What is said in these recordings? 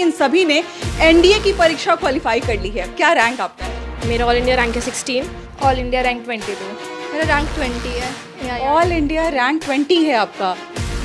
इन सभी ने एनडीए की परीक्षा क्वालिफाई कर ली है। क्या रैंक आपका है? मेरा ऑल इंडिया रैंक है 16। All India rank 22। मेरा रैंक 20 है। ऑल इंडिया रैंक 20 है आपका।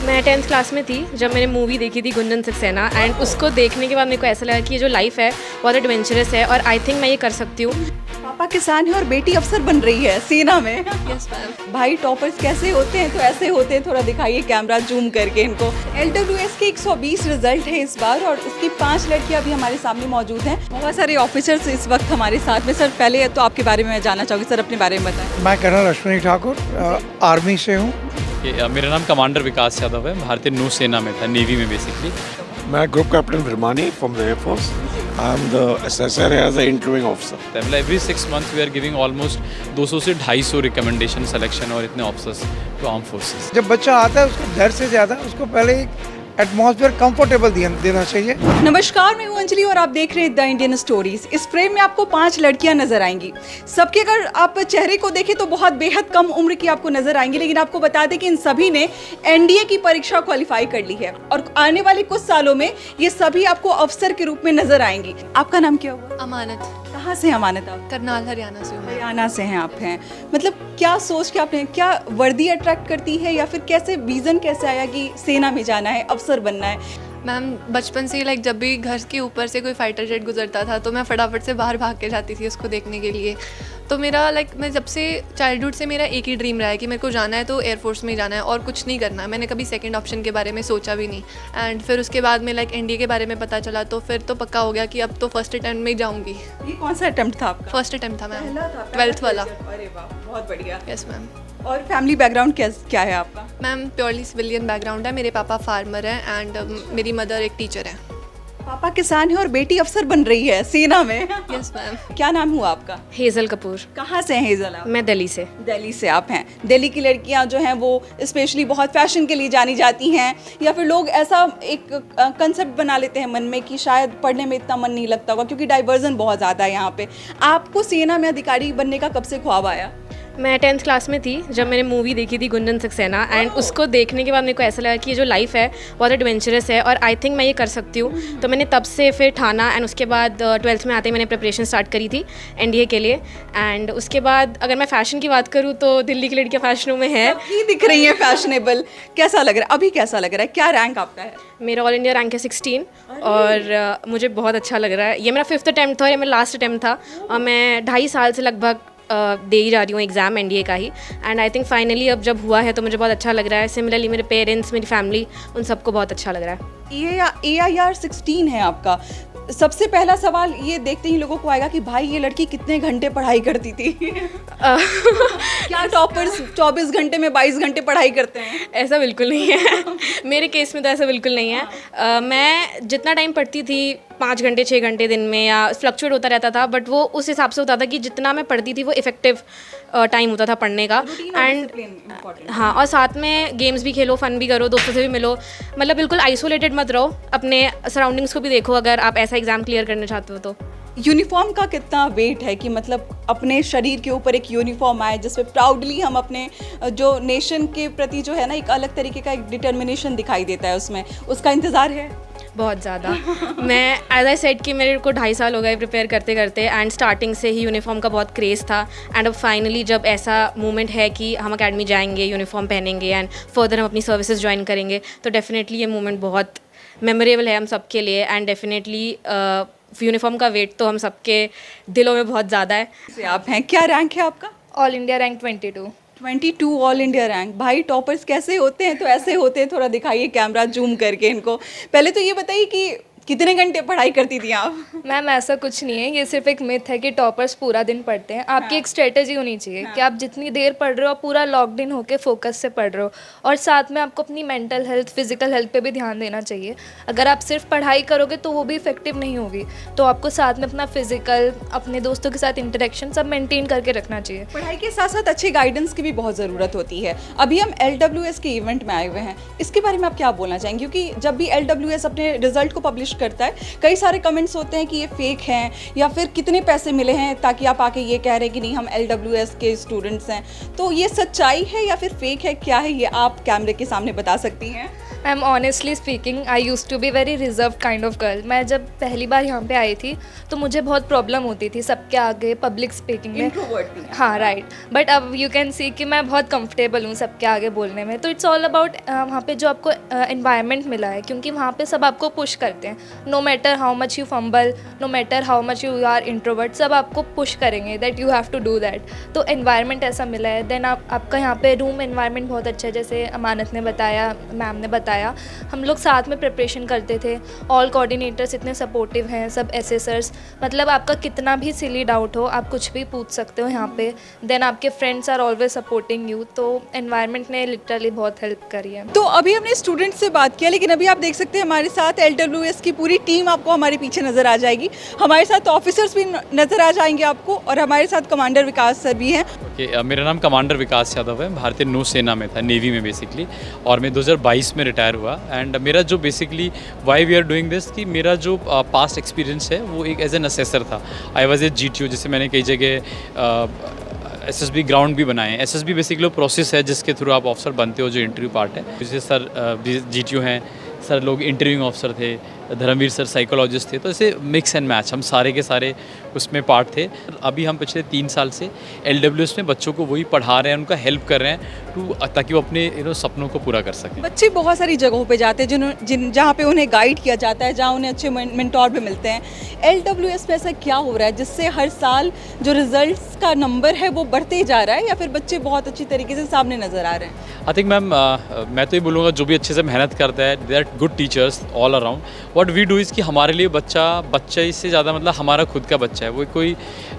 मैं 10th क्लास में थी जब मैंने मूवी देखी थी गुंजन सक्सेना, एंड उसको देखने के बाद मेरे को ऐसा लगा कि ये जो लाइफ है बहुत एडवेंचरस है और आई थिंक मैं ये कर सकती हूँ। पापा किसान है और बेटी अफसर बन रही है सेना में। Yes ma'am. भाई टॉपर्स कैसे होते हैं? तो ऐसे होते हैं, थोड़ा दिखाइए कैमरा जूम करके इनको। LWS के 120 रिजल्ट है इस बार और उसकी 5 लड़कियां अभी हमारे सामने मौजूद हैं। बहुत सारे ऑफिसर्स इस वक्त हमारे साथ में। सर पहले तो आपके बारे में मैं जानना चाहूँगी, सर अपने बारे में बताएं। मैं कर्नल अश्विनी ठाकुर आर्मी से हूँ। मेरा नाम कमांडर विकास यादव है, भारतीय नौसेना में था, नेवी में बेसिकली। मैं group captain Virmani from the Air Force. I'm the assessor as the interviewing officer. Every 6 months we are giving almost 200 से 250 रिकमेंडेशन सिलेक्शन और इतने ऑफिसर्स टू आर्म फोर्सेस। जब बच्चा आता है उसको डर से ज़्यादा उसको पहले एक एटमॉस्फेयर कंफर्टेबल देना चाहिए। नमस्कार, मैं हूं अंजलि और आप देख रहे हैं द इंडियन स्टोरीज। इस फ्रेम में आपको 5 लड़कियां नजर आएंगी। सबके अगर आप चेहरे को देखें तो बहुत बेहद कम उम्र की आपको नजर आएंगी, लेकिन आपको बता दें कि इन सभी ने एनडीए की परीक्षा क्वालिफाई कर ली है और आने वाले कुछ सालों में ये सभी आपको अफसर के रूप में नजर आएंगी। आपका नाम क्या हुआ? अमानत। कहाँ से अमानत आप? करनाल हरियाणा से हूँ मैं। हरियाणा से हैं आप हैं। मतलब क्या सोच के आपने, क्या वर्दी अट्रैक्ट करती है या फिर कैसे विजन कैसे आया कि सेना में जाना है, अफसर बनना है? मैम बचपन से ही जब भी घर के ऊपर से कोई फाइटर जेट गुजरता था तो मैं फटाफट से बाहर भाग के जाती थी उसको देखने के लिए। तो मेरा मैं जब से चाइल्डहुड से मेरा एक ही ड्रीम रहा है कि मेरे को जाना है तो एयरफोर्स में जाना है और कुछ नहीं करना है। मैंने कभी सेकंड ऑप्शन के बारे में सोचा भी नहीं। एंड फिर उसके बाद में एनडीए के बारे में पता चला तो फिर तो पक्का हो गया कि अब तो फर्स्ट अटेम्प्ट में ही जाऊँगी। ये कौन सा अटेम्प्ट था आपका? फर्स्ट अटेम्प्ट था मैम, पहला था? 12th वाला। अरे वाह, बहुत बढ़िया। Yes ma'am. और फैमिली बैकग्राउंड क्या है आपका? मैम प्योरली सिविलियन बैकग्राउंड है। मेरे पापा फार्मर हैं एंड मेरी मदर एक टीचर है। पापा किसान है और बेटी अफसर बन रही है सेना में। Yes ma'am. क्या नाम हुआ आपका? हेज़ल कपूर। कहाँ से हैं हेज़ल आप? मैं दिल्ली से। दिल्ली से आप हैं। दिल्ली की लड़कियां जो हैं वो स्पेशली बहुत फैशन के लिए जानी जाती हैं, या फिर लोग ऐसा एक कंसेप्ट बना लेते हैं मन में कि शायद पढ़ने में इतना मन नहीं लगता होगा क्योंकि डाइवर्जन बहुत ज़्यादा है यहाँ पे। आपको सेना में अधिकारी बनने का कब से ख्वाब आया? मैं 10th क्लास में थी जब मैंने मूवी देखी थी गुंजन सक्सेना, एंड उसको देखने के बाद मेरे को ऐसा लगा कि ये जो लाइफ है बहुत एडवेंचरस है और आई थिंक मैं ये कर सकती हूँ। तो मैंने तब से फिर ठाना, एंड उसके बाद 12th में आते ही मैंने प्रिपरेशन स्टार्ट करी थी एनडीए के लिए। एंड उसके बाद अगर मैं फ़ैशन की बात करूँ तो दिल्ली की लड़कियाँ फैशनों में है ही दिख रही है फैशनेबल। कैसा लग रहा है अभी? कैसा लग रहा है? क्या रैंक आपका है? मेरा ऑल इंडिया रैंक है 16 और मुझे बहुत अच्छा लग रहा है। ये मेरा 5th अटैम्प्ट था और ये मेरा लास्ट अटैम्प्ट था और मैं 2.5 साल से लगभग दे ही जा रही हूँ एग्ज़ाम एनडीए का ही। एंड आई थिंक फाइनली अब जब हुआ है तो मुझे बहुत अच्छा लग रहा है। सिमिलरली मेरे पेरेंट्स, मेरी फैमिली, उन सबको बहुत अच्छा लग रहा है। ये AIR 16 है आपका। सबसे पहला सवाल ये देखते ही लोगों को आएगा कि भाई ये लड़की कितने घंटे पढ़ाई करती थी? क्या टॉपर्स 24 घंटे में 22 घंटे पढ़ाई करते हैं? ऐसा बिल्कुल नहीं है। मेरे केस में तो ऐसा बिल्कुल नहीं है। मैं जितना टाइम पढ़ती थी 5 घंटे 6 घंटे दिन में या फ्लक्चुएट होता रहता था, बट वो उस हिसाब से होता था कि जितना मैं पढ़ती थी वो इफ़ेक्टिव टाइम होता था पढ़ने का। एंड हाँ, और साथ में गेम्स भी खेलो, फ़न भी करो, दोस्तों से भी मिलो। मतलब बिल्कुल आइसोलेटेड मत रहो, अपने सराउंडिंग्स को भी देखो अगर आप ऐसा एग्ज़ाम क्लियर करना चाहते हो तो। यूनिफॉर्म का कितना वेट है कि मतलब अपने शरीर के ऊपर एक यूनिफॉर्म आए जिसमें प्राउडली हम अपने जो नेशन के प्रति जो है ना एक अलग तरीके का एक डिटर्मिनेशन दिखाई देता है उसमें, उसका इंतज़ार है? बहुत ज़्यादा। मैं एज आई सेड कि मेरे को 2.5 साल हो गए प्रिपेयर करते करते, एंड स्टार्टिंग से ही यूनिफॉर्म का बहुत क्रेज़ था। एंड अब फाइनली जब ऐसा मोमेंट है कि हम अकेडमी जाएंगे, यूनिफॉर्म पहनेंगे एंड फर्दर हम अपनी सर्विसेज ज्वाइन करेंगे, तो डेफिनेटली ये मोमेंट बहुत मेमोरेबल है हम सब के लिए। एंड डेफिनेटली यूनिफॉर्म का वेट तो हम सबके दिलों में बहुत ज़्यादा है। आप हैं, क्या रैंक है आपका? All India rank 22। 22 all India rank. भाई टॉपर्स कैसे होते हैं? तो ऐसे होते हैं, थोड़ा दिखाइए कैमरा जूम करके इनको। पहले तो ये बताइए कि कितने घंटे पढ़ाई करती थी आप? मैम ऐसा कुछ नहीं है, ये सिर्फ एक मिथ है कि टॉपर्स पूरा दिन पढ़ते हैं। आपकी एक स्ट्रेटेजी होनी चाहिए कि आप जितनी देर पढ़ रहे हो आप पूरा लॉक्ड इन होकर फोकस से पढ़ रहे हो, और साथ में आपको अपनी मेंटल हेल्थ, फिजिकल हेल्थ पे भी ध्यान देना चाहिए। अगर आप सिर्फ पढ़ाई करोगे तो वो भी इफेक्टिव नहीं होगी, तो आपको साथ में अपना फिजिकल, अपने दोस्तों के साथ इंटरेक्शन सब मेंटेन करके रखना चाहिए। पढ़ाई के साथ साथ अच्छे गाइडेंस की भी बहुत ज़रूरत होती है। अभी हम LWS के इवेंट में आए हुए हैं, इसके बारे में आप क्या बोलना चाहेंगे? क्योंकि जब भी LWS अपने रिजल्ट को पब्लिश करता है कई सारे कमेंट्स होते हैं कि ये फेक हैं या फिर कितने पैसे मिले हैं ताकि आप आके ये कह रहे हैं कि नहीं हम LWS के स्टूडेंट्स हैं। तो ये सच्चाई है या फिर फेक है, क्या है ये आप कैमरे के सामने बता सकती हैं? I am honestly speaking I use to be very reserve kind of girl. मैं जब पहली बार यहाँ पे आई थी तो मुझे बहुत प्रॉब्लम होती थी सबके आगे पब्लिक स्पीकिंग में। इंट्रोवर्ट भी। हाँ राइट, बट अब यू कैन सी कि मैं बहुत कंफर्टेबल हूँ सबके आगे बोलने में। तो इट्स ऑल अबाउट वहाँ पे जो आपको एनवायरनमेंट मिला है, क्योंकि वहाँ पे सब आपको पुश करते हैं। No matter how much you fumble, no matter how much you are introvert, सब आपको पुश करेंगे that you have to do that. तो एनवायरनमेंट ऐसा मिला है। देन आपका यहाँ पे रूम एनवायरनमेंट बहुत अच्छा है, जैसे अमानत ने बताया, मैम ने बताया। हम लोग साथ में प्रिपरेशन करते थे। ऑल कोऑर्डिनेटर्स इतने सपोर्टिव हैं, सब एसेसर्स, मतलब आपका कितना भी सिली डाउट हो आप कुछ भी पूछ सकते हो यहाँ पे। देन आपके friends are always supporting you. तो एनवायरनमेंट ने लिटरली बहुत हेल्प करी है। तो अभी हमने स्टूडेंट से बात किया, लेकिन अभी आप देख सकते हैं हमारे साथ LWS की पूरी टीम आपको हमारे पीछे नज़र आ जाएगी। हमारे साथ ऑफिसर्स भी नज़र आ जाएंगे आपको, और हमारे साथ कमांडर विकास सर भी हैं। मेरा नाम कमांडर विकास यादव है, भारतीय नौसेना में था, नेवी में बेसिकली, और मैं 2022 में रिटायर हुआ। एंड मेरा जो basically why we are doing this कि मेरा जो पास्ट एक्सपीरियंस है वो एक एज एन असेसर था। आई वाज ए GTO, जिसे मैंने कई जगह SSB ग्राउंड भी बनाए हैं। SSB बेसिकली प्रोसेस है जिसके थ्रू आप ऑफिसर बनते हो, जो इंटरव्यू पार्ट है। जैसे सर GTO हैं, सर लोग इंटरव्यूइंग ऑफिसर थे, धर्मवीर सर साइकोलॉजिस्ट थे। तो ऐसे मिक्स एंड मैच हम सारे के सारे उसमें पार्ट थे। अभी हम पिछले 3 साल से LWS में बच्चों को वही पढ़ा रहे हैं, उनका हेल्प कर रहे हैं ताकि वो अपने सपनों को पूरा कर सकें। बच्चे बहुत सारी जगहों पे जाते हैं जहाँ पे उन्हें गाइड किया जाता है, जहाँ उन्हें अच्छे मेंटोर भी मिलते हैं। LWS में ऐसा क्या हो रहा है जिससे हर साल जो रिजल्ट्स का नंबर है वो बढ़ते ही जा रहा है, या फिर बच्चे बहुत अच्छी तरीके से सामने नज़र आ रहे हैं? आई थिंक मैम, मैं तो ये बोलूँगा जो भी अच्छे से मेहनत करता है, they are good teachers all around. What we do is कि हमारे लिए बच्चा इससे ज़्यादा मतलब हमारा खुद का बच्चा है। वो कोई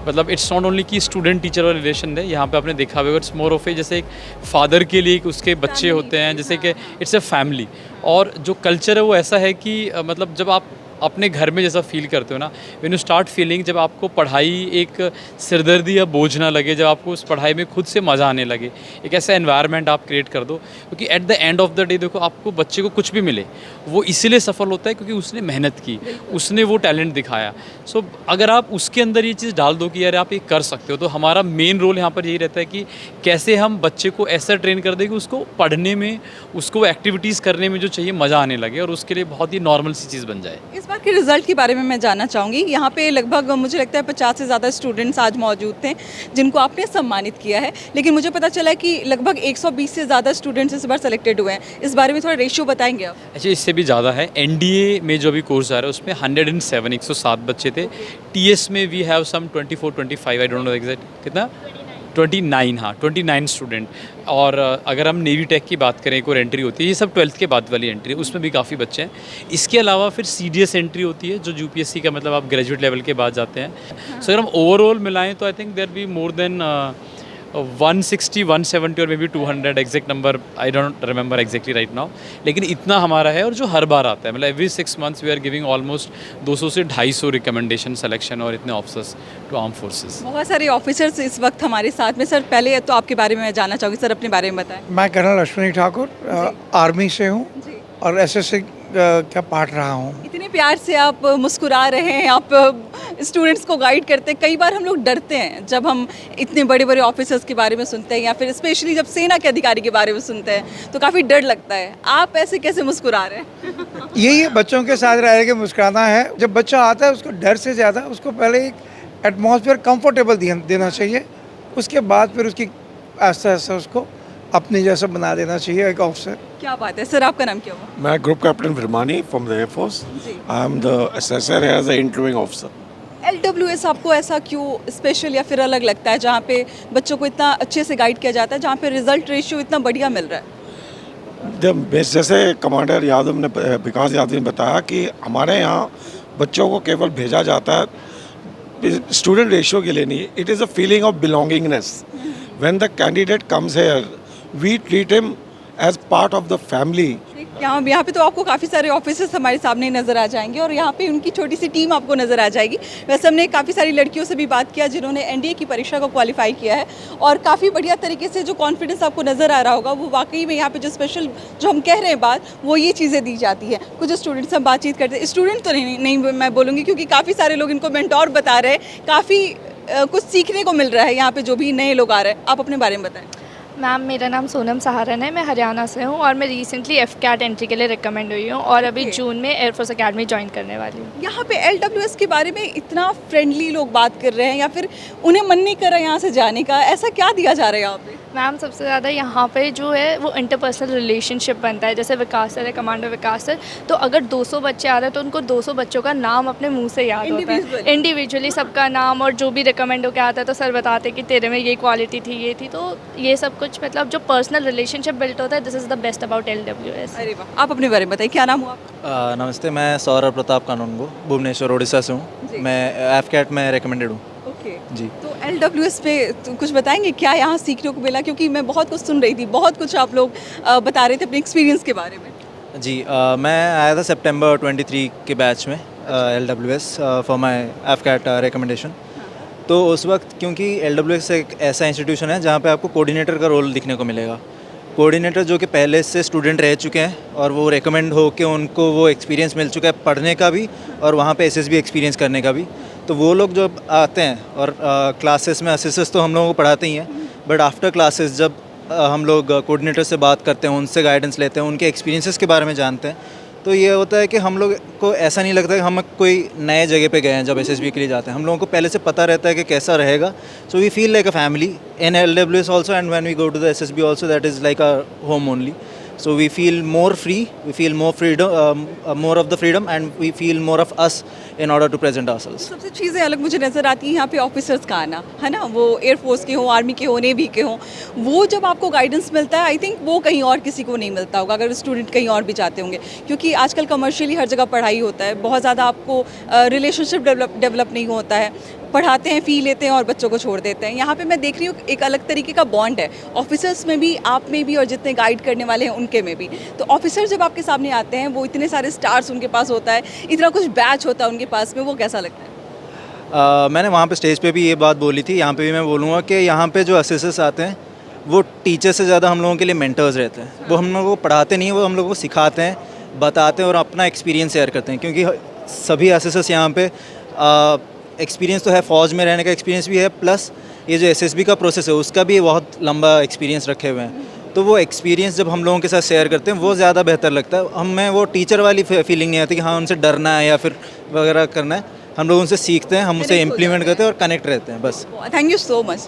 मतलब इट्स नॉट ओनली कि स्टूडेंट टीचर वाला रिलेशन है। यहाँ पे आपने देखा होगा, इट्स मोर ऑफ ए जैसे एक फादर के लिए उसके बच्चे होते हैं, जैसे कि इट्स ए फैमिली। और जो कल्चर है वो ऐसा है कि मतलब जब आप अपने घर में जैसा फील करते हो ना, व्हेन यू स्टार्ट फीलिंग, जब आपको पढ़ाई एक सिरदर्दी या बोझ ना लगे, जब आपको उस पढ़ाई में खुद से मज़ा आने लगे, एक ऐसा एनवायरनमेंट आप क्रिएट कर दो। क्योंकि at the end of the day देखो, आपको बच्चे को कुछ भी मिले वो इसीलिए सफल होता है क्योंकि उसने मेहनत की, उसने वो टैलेंट दिखाया। सो अगर आप उसके अंदर ये चीज़ डाल दो कि यार आप ये कर सकते हो, तो हमारा मेन रोल यहाँ पर यही रहता है कि कैसे हम बच्चे को ऐसा ट्रेन कर दें कि उसको पढ़ने में, उसको एक्टिविटीज़ करने में जो चाहिए मज़ा आने लगे, और उसके लिए बहुत ही नॉर्मल सी चीज़ बन जाए। इस बार के रिजल्ट के बारे में मैं जानना चाहूँगी। यहाँ पे लगभग मुझे लगता है 50 से ज़्यादा स्टूडेंट्स आज मौजूद थे जिनको आपने सम्मानित किया है, लेकिन मुझे पता चला है कि लगभग 120 से ज़्यादा स्टूडेंट्स इस बार सेलेक्टेड हुए हैं। इस बारे में थोड़ा रेशियो बताएंगे आप? अच्छा, इससे भी ज़्यादा है। NDA में जो अभी कोर्स आ रहा है उसमें 107 बच्चे थे। TS में we have some 24-25, I don't know exact कितना, 29, हाँ 29 स्टूडेंट। और अगर हम नेवी टेक की बात करें, एक और एंट्री होती है, ये सब 12th के बाद वाली एंट्री है, उसमें भी काफ़ी बच्चे हैं। इसके अलावा फिर CDS एंट्री होती है जो UPSC का मतलब आप ग्रेजुएट लेवल के बाद जाते हैं। सो अगर हम ओवरऑल मिलाएं तो I think there be more than 160, 170 और may be 200, exact number I don't remember exactly right now, लेकिन इतना हमारा है। और जो हर बार आता है, मतलब every 6 months we are giving almost 200 से 250 रिकमेंडेशन सिलेक्शन और इतने ऑफिसर्स टू आर्म फोर्सेस। बहुत सारे ऑफिसर्स इस वक्त हमारे साथ में। सर पहले तो आपके बारे में मैं जानना चाहूँगी, सर अपने बारे में बताएं। मैं कर्नल अश्विनी ठाकुर आर्मी से हूँ और SSC का पार्ट रहा हूँ। इतने प्यार से आप मुस्कुरा रहे हैं, आप स्टूडेंट्स को गाइड करते हैं। कई बार हम लोग डरते हैं जब हम इतने बड़े बड़े ऑफिसर्स के बारे में सुनते हैं, या फिर स्पेशली जब सेना के अधिकारी के बारे में सुनते हैं तो काफ़ी डर लगता है। आप ऐसे कैसे मुस्कुरा रहे हैं? यही है, बच्चों के साथ रह के मुस्कुराना है। जब बच्चा आता है उसको डर से ज़्यादा उसको पहले एक एटमॉस्फेयर कंफर्टेबल देना चाहिए, उसके बाद फिर उसकी आस्ते आस्ते उसको अपने जैसा बना देना चाहिए एक ऑफिसर। क्या बात है सर, आपका नाम क्या हुआ? मैं group captain Virmani from the air force. I am the assessor as the interviewing officer. LWS आपको ऐसा क्यों स्पेशल या फिर अलग लगता है, जहाँ पे बच्चों को इतना अच्छे से गाइड किया जाता है, जहाँ पे रिजल्ट रेशियो इतना बढ़िया मिल रहा है? जब जैसे कमांडर यादव ने, विकास यादव ने बताया कि हमारे यहाँ बच्चों को केवल भेजा जाता है स्टूडेंट रेशियो के लिए नहीं, it is a feeling of belongingness. When the candidate comes here we treat him as part of the family. यहाँ पे तो आपको काफ़ी सारे ऑफिसर्स हमारे सामने नज़र आ जाएंगे, और यहाँ पे उनकी छोटी सी टीम आपको नज़र आ जाएगी। वैसे हमने काफ़ी सारी लड़कियों से भी बात किया जिन्होंने NDA की परीक्षा को क्वालिफाई किया है, और काफ़ी बढ़िया तरीके से जो कॉन्फिडेंस आपको नज़र आ रहा होगा वो वाकई में यहाँ पे जो स्पेशल जो हम कह रहे हैं बात, वो ये चीज़ें दी जाती है। कुछ स्टूडेंट्स हम बातचीत करते हैं, स्टूडेंट तो नहीं मैं बोलूँगी, क्योंकि काफ़ी सारे लोग इनको मेंटोर बता रहे हैं, काफ़ी कुछ सीखने को मिल रहा है यहाँ पे जो भी नए लोग आ रहे हैं। आप अपने बारे में बताएं। मैम मेरा नाम सोनम सहारन है, मैं हरियाणा से हूँ और मैं रिसेंटली एफकैट एंट्री के लिए रिकमेंड हुई हूँ और अभी जून में एयरफोर्स एकेडमी ज्वाइन करने वाली हूँ। यहाँ पे LWS के बारे में इतना फ्रेंडली लोग बात कर रहे हैं या फिर उन्हें मन नहीं कर रहा यहाँ से जाने का, ऐसा क्या दिया जा रहा है यहाँ पे? मैम सबसे ज़्यादा यहाँ पे जो है वो इंटरपर्सनल रिलेशनशिप बनता है। जैसे विकास सर है, कमांडो विकास सर, तो अगर 200 बच्चे आ रहे हैं तो उनको 200 बच्चों का नाम अपने मुंह से याद होता है, इंडिविजुअली सबका नाम, और जो भी रिकमेंड होकर आता है तो सर बताते कि तेरे में ये क्वालिटी थी, ये थी, तो ये सब कुछ मतलब जो पर्सनल रिलेशनशिप बिल्ट होता है, this is the best about LWS। अरे वाह, आप अपने बारे में बताइए, क्या नाम हुआ आपका? नमस्ते, मैं सौरभ प्रताप कानूनगो, भुवनेश्वर उड़ीसा से हूँ। मैं एफकैट में रिकमेंडेड हूँ ओके जी। तो LWS पे तो कुछ बताएंगे क्या यहाँ सीखने को मिला, क्योंकि मैं बहुत कुछ सुन रही थी, बहुत कुछ आप लोग बता रहे थे अपने एक्सपीरियंस के बारे में। जी मैं आया था सितंबर 23 के बैच में LWS for my AFCAT recommendation. तो उस वक्त क्योंकि LWS एक ऐसा इंस्टीट्यूशन है जहाँ पे आपको कोऑर्डिनेटर का रोल दिखने को मिलेगा। कोऑर्डिनेटर जो कि पहले से स्टूडेंट रह चुके हैं और वो रिकमेंड हो के उनको वो एक्सपीरियंस मिल चुका है पढ़ने का भी और वहाँ पे SSB एक्सपीरियंस करने का भी। तो वो लोग जब आते हैं और क्लासेस में असिस्टेंट्स तो हम लोगों को पढ़ाते ही हैं, बट आफ्टर क्लासेस जब हम लोग कोऑर्डिनेटर से बात करते हैं, उनसे गाइडेंस लेते हैं, उनके एक्सपीरियंसेस के बारे में जानते हैं, तो ये होता है कि हम लोग को ऐसा नहीं लगता कि हम कोई नए जगह पे गए हैं। जब SSB के लिए जाते हैं हम लोगों को पहले से पता रहता है कि कैसा रहेगा, so we feel like a family in LWS also, and when we go to the SSB also that is like a home only. So we feel more free, we feel more freedom, more of the freedom, and we feel more of us in order to present ourselves. सबसे चीज़ें अलग मुझे नज़र आती हैं यहाँ पे officers का आना, है ना, वो एयरफोर्स के हों, आर्मी के हों, नेवी के हों, वो जब आपको गाइडेंस मिलता है, आई थिंक वो कहीं और किसी को नहीं मिलता होगा अगर स्टूडेंट कहीं और भी जाते होंगे, क्योंकि आजकल कमर्शियली हर जगह पढ़ाई होता है, बहुत ज़्यादा आपको रिलेशनशिप डेवलप नहीं होता है, पढ़ाते हैं, फ़ी लेते हैं और बच्चों को छोड़ देते हैं। यहाँ पे मैं देख रही हूँ एक अलग तरीके का बॉन्ड है ऑफिसर्स में भी, आप में भी, और जितने गाइड करने वाले हैं उनके में भी। तो ऑफिसर जब आपके सामने आते हैं, वो इतने सारे स्टार्स उनके पास होता है, इतना कुछ बैच होता है उनके पास में, वो कैसा लगता है? मैंने वहाँ पे स्टेज पे भी ये बात बोली थी, यहाँ पे भी मैं बोलूँगा कि यहाँ पे जो असिस्टेंट्स आते हैं वो टीचर से ज़्यादा हम लोगों के लिए मेंटर्स रहते हैं। वो हम लोगों को पढ़ाते नहीं हैं, वो हम लोगों को सिखाते हैं, बताते हैं और अपना एक्सपीरियंस शेयर करते हैं। क्योंकि सभी असिस्टेंट्स यहाँ पे एक्सपीरियंस तो है, फ़ौज में रहने का एक्सपीरियंस भी है, प्लस ये जो SSB का प्रोसेस है उसका भी बहुत लंबा एक्सपीरियंस रखे हुए हैं। तो वो एक्सपीरियंस जब हम लोगों के साथ शेयर करते हैं वो ज़्यादा बेहतर लगता है। हमें वो टीचर वाली फीलिंग नहीं आती कि हाँ उनसे डरना है या फिर वगैरह करना है। हम लोग उनसे सीखते हैं, हम उसे इम्प्लीमेंट करते हैं और कनेक्ट रहते हैं, बस। Thank you so much.